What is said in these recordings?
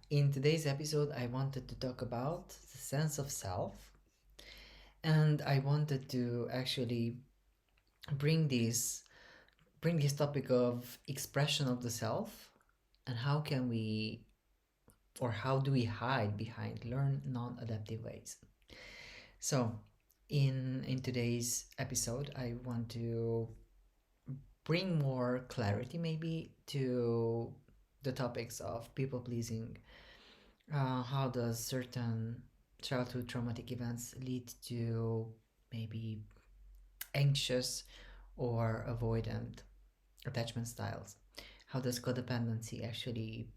In today's episode, I wanted to talk about the sense of self, and I wanted to actually bring this bring this topic of expression of the self and how can we or how do we hide behind learn non-adaptive ways. So, in today's episode, I want to bring more clarity maybe to the topics of people pleasing. How does certain childhood traumatic events lead to maybe anxious or avoidant attachment styles? How does codependency actually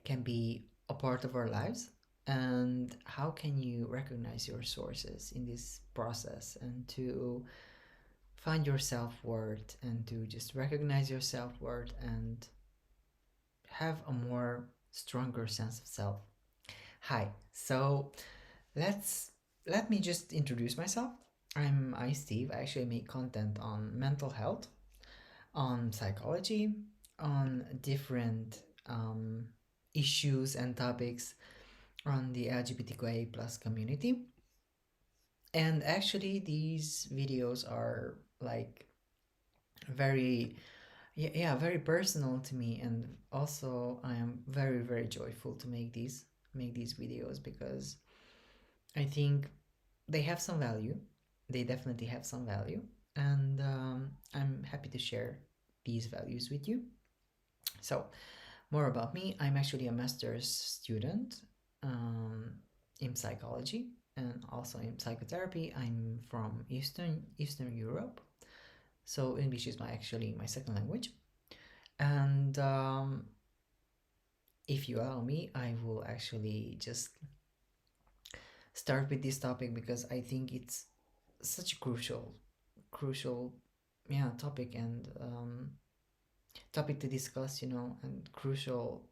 can be a part of our lives? And how can you recognize your sources in this process and to find your self-worth and to just recognize your self-worth and have a more stronger sense of self. Hi, so let's let me just introduce myself. I Steve. I actually make content on mental health, on psychology, on different issues and topics on the LGBTQIA plus community. And actually, these videos are like very very personal to me, and also I am very joyful to make these videos because I think they have some value. They definitely have some value, and I'm happy to share these values with you. So, more about me: I'm actually a master's student um, in psychology and also in psychotherapy. I'm from Eastern Europe, so English is my second language. And if you allow me, I will actually just start with this topic because I think it's such a crucial, yeah, topic and topic to discuss, and crucial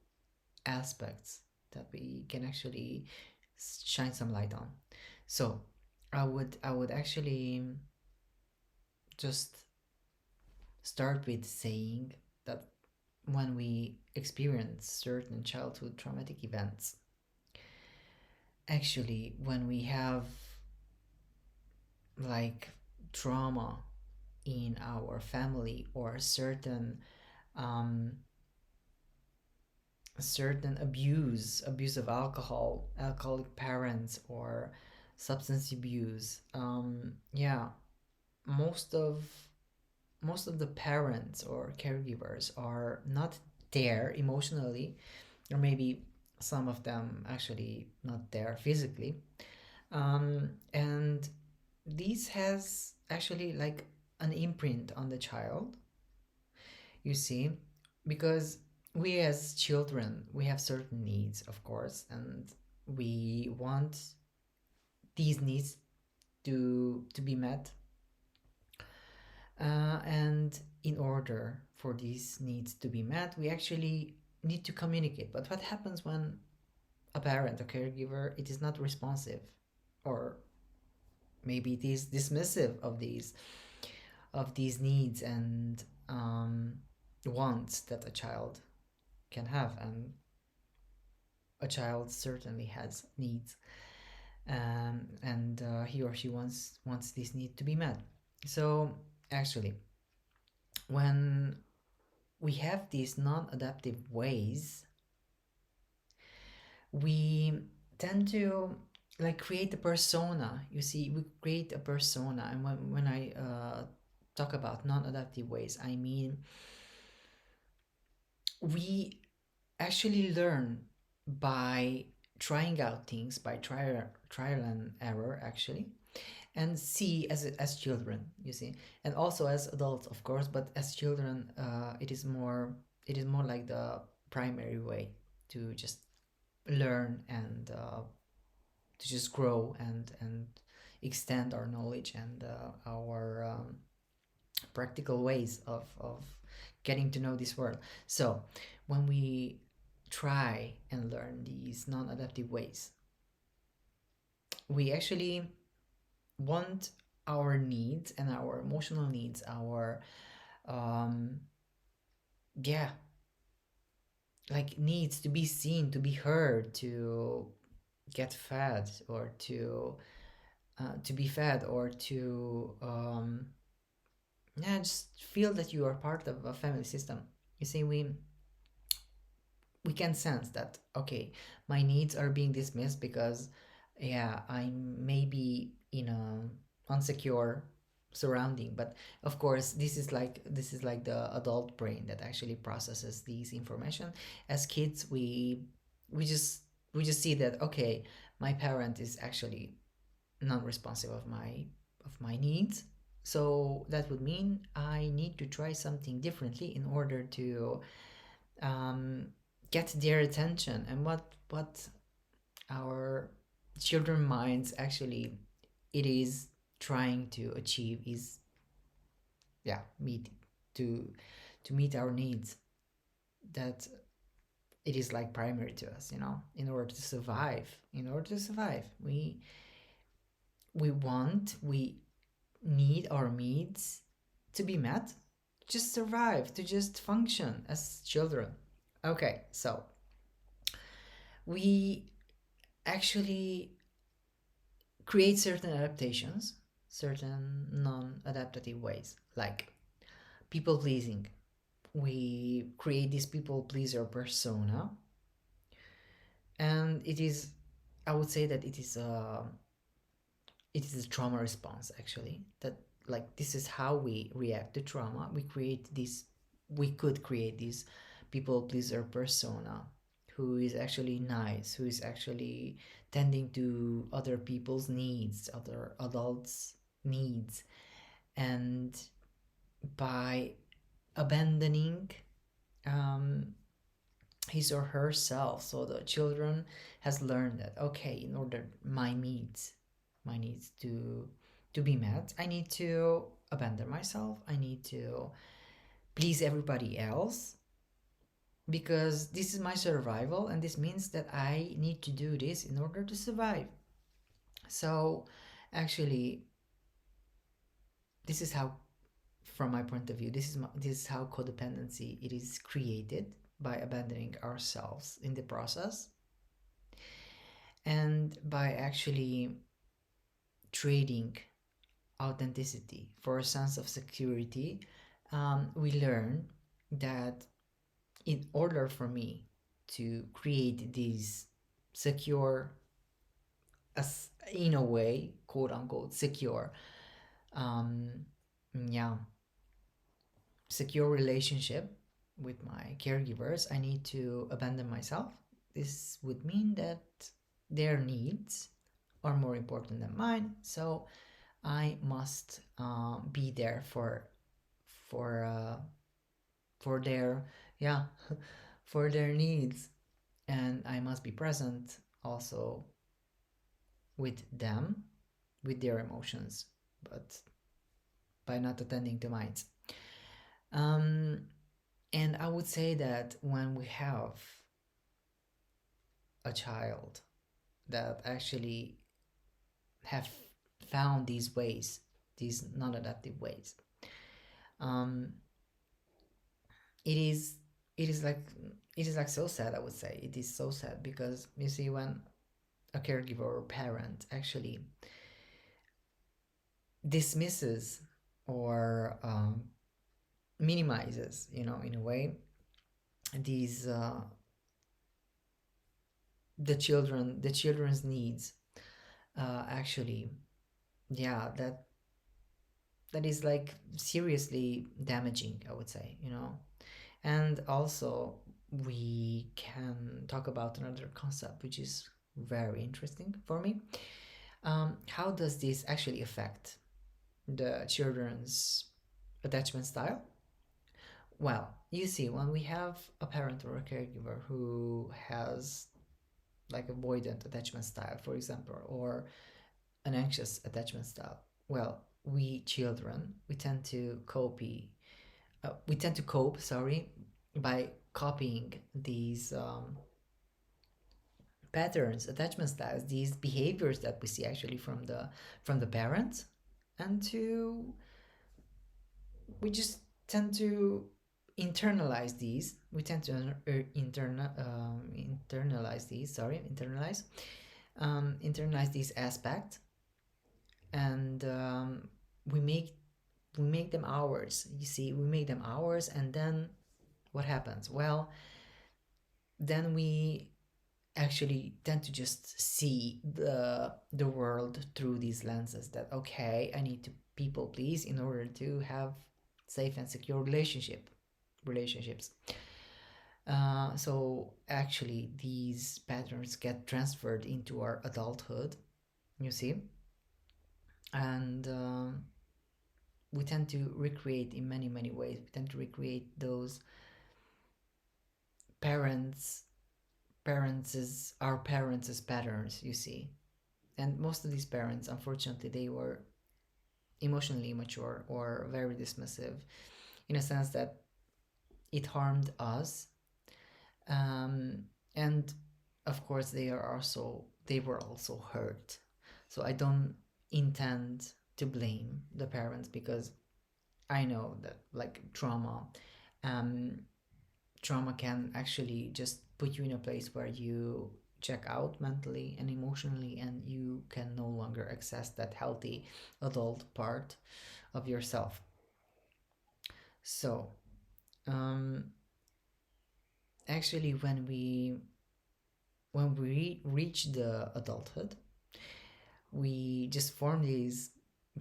aspects that we can actually shine some light on. So, I would actually just start with saying that when we experience certain childhood traumatic events, actually, when we have like trauma in our family or um, certain abuse of alcoholic parents or substance abuse, yeah, most of most of the parents or caregivers are not there emotionally, or maybe some of them actually not there physically, and this has actually like an imprint on the child, you see, because we as children, we have certain needs, of course, and we want these needs to be met, and in order for these needs to be met, we actually need to communicate. But what happens when a parent, a caregiver, it is not responsive, or maybe it is dismissive of these needs and wants that a child can have, and a child certainly has needs, and he or she wants this need to be met. So actually, when we have these non-adaptive ways, we tend to like create a persona. You see, we create a persona, and when I talk about non-adaptive ways, I mean we actually learn by trying out things, by trial and error actually, and see as children, you see, and also as adults, of course, but as children, it is more like the primary way to just learn and to just grow and extend our knowledge and our practical ways of getting to know this world. So when we try and learn these non-adaptive ways, we actually want our needs and our emotional needs, our um yeah like needs to be seen, to be heard, to get fed, or to be fed, or to yeah, just feel that you are part of a family system. You see, we can sense that, okay, my needs are being dismissed because, yeah, I'm maybe in a unsecure surrounding. But of course, this is like the adult brain that actually processes these information. As kids, we just see that, okay, my parent is actually non-responsive of my needs, so that would mean I need to try something differently in order to um, get their attention. And what our children minds actually it is trying to achieve is, yeah, to to meet our needs. That it is like primary to us, in order to survive. We need our needs to be met, just survive, to just function as children. Okay, so we actually create certain adaptations, certain non adaptative ways, like people pleasing. We create this people pleaser persona, and I would say that it is a trauma response, actually. That, like, this is how we react to trauma. We could create this people pleaser persona, who is actually nice, who is actually tending to other people's needs, other adults needs. And by abandoning um, his or herself, so the children has learned that, okay, in order my needs to be met, I need to abandon myself, I need to please everybody else, because this is my survival, and this means that I need to do this in order to survive. So actually, this is how, from my point of view, this is how codependency it is created, by abandoning ourselves in the process, and by actually trading authenticity for a sense of security. We learn that in order for me to create this secure, as in a way, quote unquote secure, um, yeah, secure relationship with my caregivers, I need to abandon myself. This would mean that their needs are more important than mine, so I must be there for uh, for their, yeah, for their needs, and I must be present also with them, with their emotions, but by not attending to mine. Um, and I would say that when we have a child that actually have found these ways, these non-adaptive ways, um, it is it is like it is like so sad. I would say it is so sad, because you see, when a caregiver or parent actually dismisses or minimizes, in a way, these the children's needs, actually, yeah, that is like seriously damaging, I would say. And also, we can talk about another concept which is very interesting for me. How does this actually affect the children's attachment style? Well, you see, when we have a parent or a caregiver who has like avoidant attachment style, for example, or an anxious attachment style, well, we children, we tend to cope, sorry, by copying these patterns, attachment styles, these behaviors that we see actually from the parents, and we just tend to internalize these. We tend to internalize these. Sorry, internalize these aspects, and we make them ours. You see, we make them ours, and then what happens? Well, then we actually tend to just see the world through these lenses, that okay, I need to people please in order to have safe and secure relationships. So actually these patterns get transferred into our adulthood, you see, and we tend to recreate in many ways. We tend to recreate those parents our parents' patterns, you see. And most of these parents, unfortunately, they were emotionally immature or very dismissive, in a sense that it harmed us. And of course they were also hurt. So I don't intend to blame the parents, because I know that, like, um trauma can actually just put you in a place where you check out mentally and emotionally, and you can no longer access that healthy adult part of yourself. So um actually when we reach the adulthood, we just form these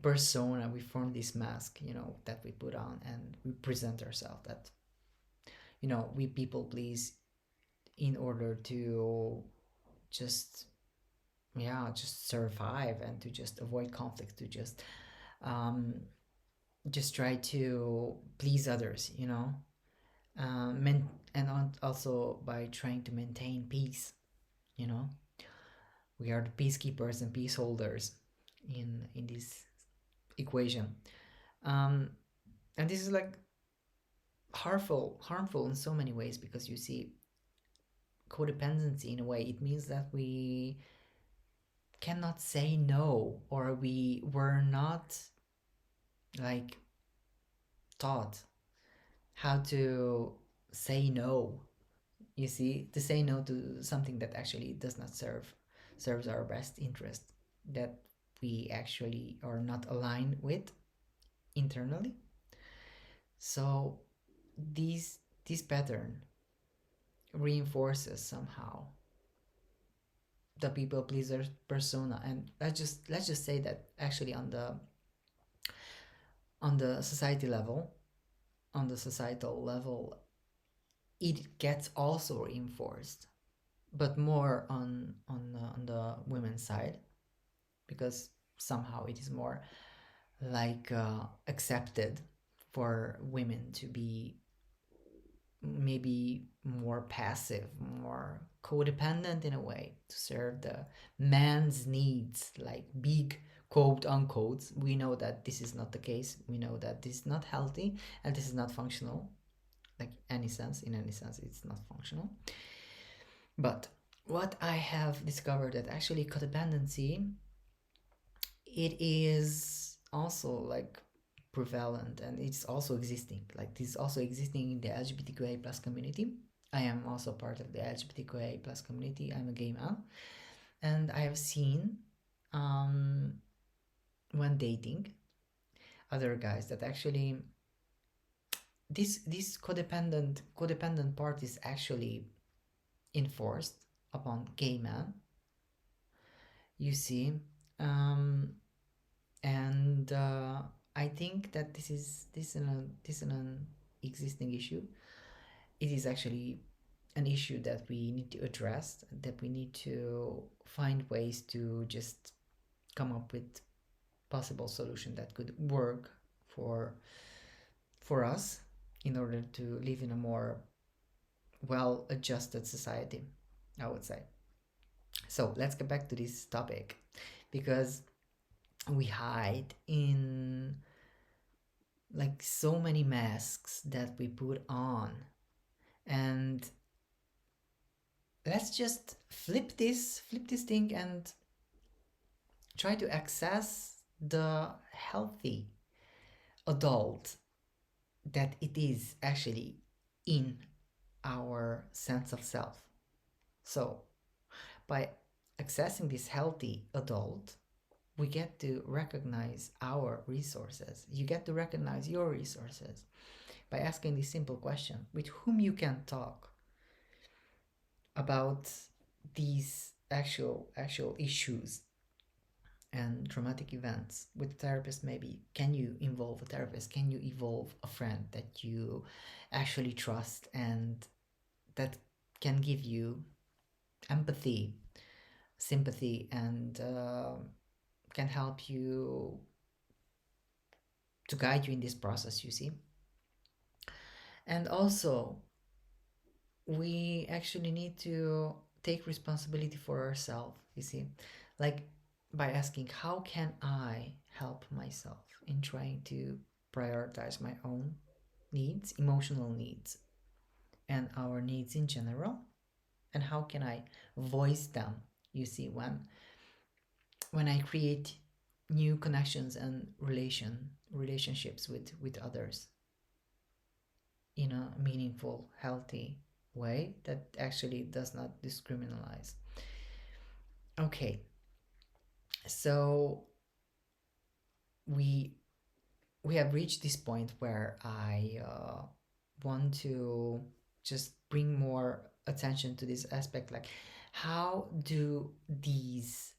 persona, we form this mask, that we put on, and we present ourselves that, we people please in order to just, yeah, just survive, and to just avoid conflict, to um just try to please others, and also by trying to maintain peace, you know we are the peacekeepers and peace holders in this equation. um and this is like harmful in so many ways, because you see, codependency, in a way, it means that we cannot say no, or we were not, like, taught how to say no. You see, to say no to something that actually does not serves our best interest, that we actually are not aligned with internally. So this pattern reinforces somehow the people pleaser persona. And let's just say that actually on the society level, on the societal level, it gets also reinforced, but more on the women's side, because somehow it is more, like, accepted for women to be maybe more passive, more codependent, in a way, to serve the man's needs, like big quote unquote. We know that this is not the case. We know that this is not healthy, and this is not functional, like, in any sense it's not functional. But what I have discovered, that actually codependency, it is also, like, prevalent, and it's also existing, like, this is also existing in the LGBTQIA plus community. I am also part of the LGBTQIA plus community. I'm a gay man, and I have seen, um when dating other guys, that actually this codependent part is actually enforced upon gay men, you see. Um and I think that this is an existing issue. It is actually an issue that we need to address, that we need to find ways to just come up with possible solution that could work for us, in order to live in a more well adjusted society, I would say. So let's get back to this topic, because we hide in, like, so many masks that we put on. And let's just flip this thing, and try to access the healthy adult that it is actually in our sense of self. So, by accessing this healthy adult, we get to recognize our resources. You get to recognize your resources by asking this simple question: with whom you can talk about these actual issues and traumatic events with a therapist. Maybe can you involve a therapist, can you involve a friend that you actually trust and that can give you empathy, sympathy, and can help you to guide you in this process, you see. And also, we actually need to take responsibility for ourselves, you see, like by asking, how can I help myself in trying to prioritize my own needs, emotional needs, and our needs in general? And how can I voice them? You see, when I create new connections and relationships with others in a meaningful, healthy way that actually does not discriminalize. Okay, so we we have reached this point where I want to just bring more attention to this aspect, like how do these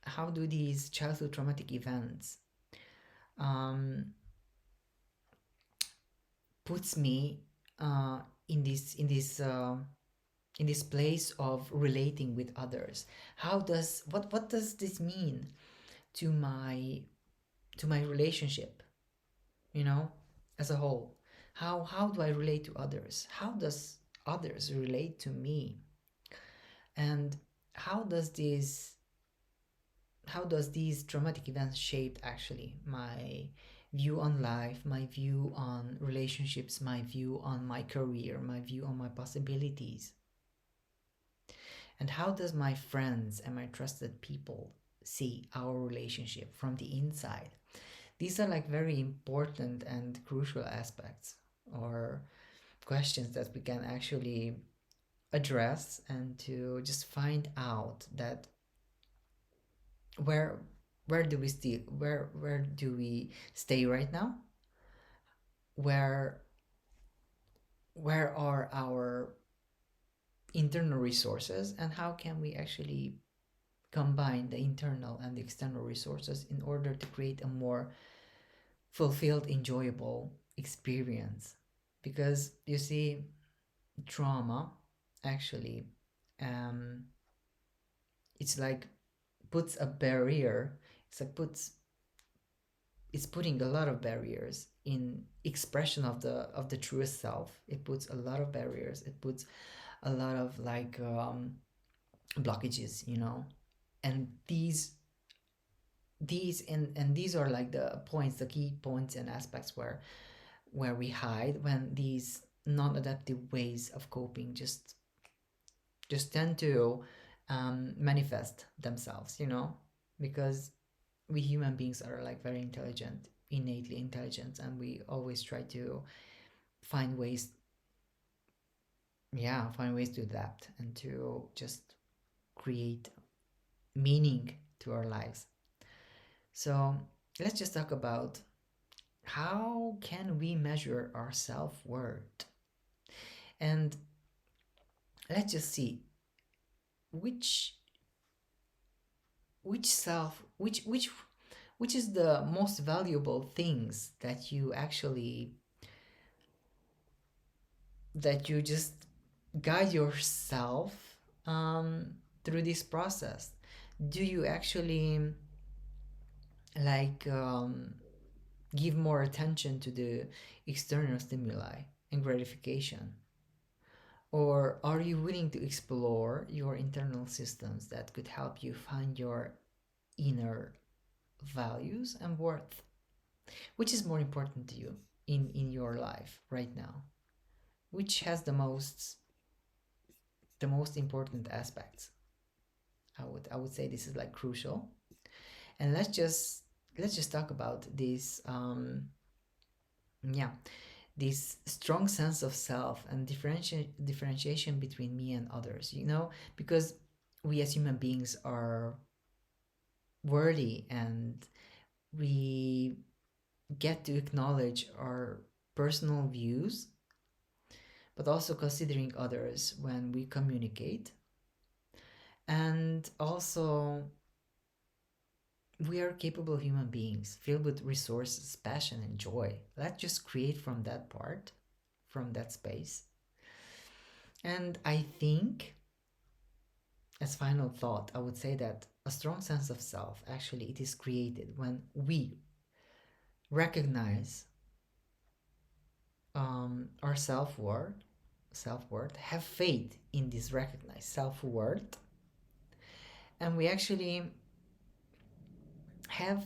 how do these childhood traumatic events um, puts me uh, in this place of relating with others. How does what does this mean to my relationship, you know, as a whole? How do I relate to others? How does others relate to me? And how does this how does these traumatic events shape actually my view on life, my view on relationships, my view on my career, my view on my possibilities? And how does my friends and my trusted people see our relationship from the inside? These are like very important and crucial aspects or questions that we can actually address and to just find out that where where do we stay right now? Where where are our internal resources, and how can we actually combine the internal and the external resources in order to create a more fulfilled, enjoyable experience? Because you see, trauma actually, um, it's like puts a barrier. It's like it's putting a lot of barriers in expression of the truest self. It puts a lot of barriers. It puts a lot of like blockages, you know. And these are like the points, the key points and aspects where we hide when these non-adaptive ways of coping just tend to manifest themselves, you know, because we human beings are like very intelligent, innately intelligent, and we always try to find ways, yeah, find ways to adapt and to just create meaning to our lives. So let's just talk about how can we measure our self-worth, and let's just see which which self which is the most valuable things that you actually that you just guide yourself um, through this process. Do you actually like give more attention to the external stimuli and gratification, or are you willing to explore your internal systems that could help you find your inner values and worth? Which is more important to you in your life right now? Which has the most important aspects? I would say this is like crucial. And let's just talk about this yeah, this strong sense of self and differentiation between me and others, you know, because we as human beings are worthy, and we get to acknowledge our personal views, but also considering others when we communicate. And also, we are capable human beings filled with resources, passion, and joy. Let's just create from that part, from that space. And I think, as final thought, I would say that a strong sense of self actually it is created when we recognize our self-worth, have faith in this recognized self-worth, and we actually have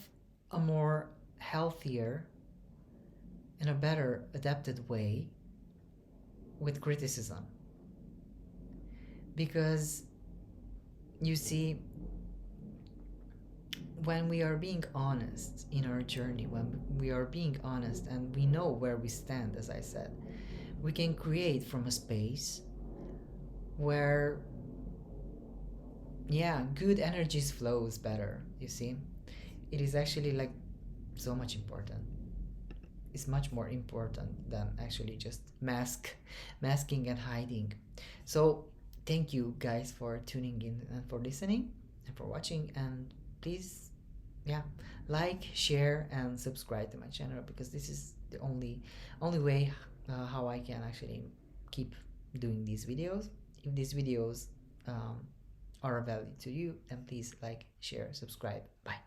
a more healthier and a better adapted way with criticism. Because you see, when we are being honest in our journey, when we are being honest and we know where we stand, as I said, we can create from a space where, yeah, good energies flows better, you see. It is actually like so much important. It's much more important than actually just masking and hiding. So thank you guys for tuning in and for listening and for watching, and please, yeah, like, share, and subscribe to my channel, because this is the only way how I can actually keep doing these videos. If these videos are of value to you, then please like, share, subscribe. Bye.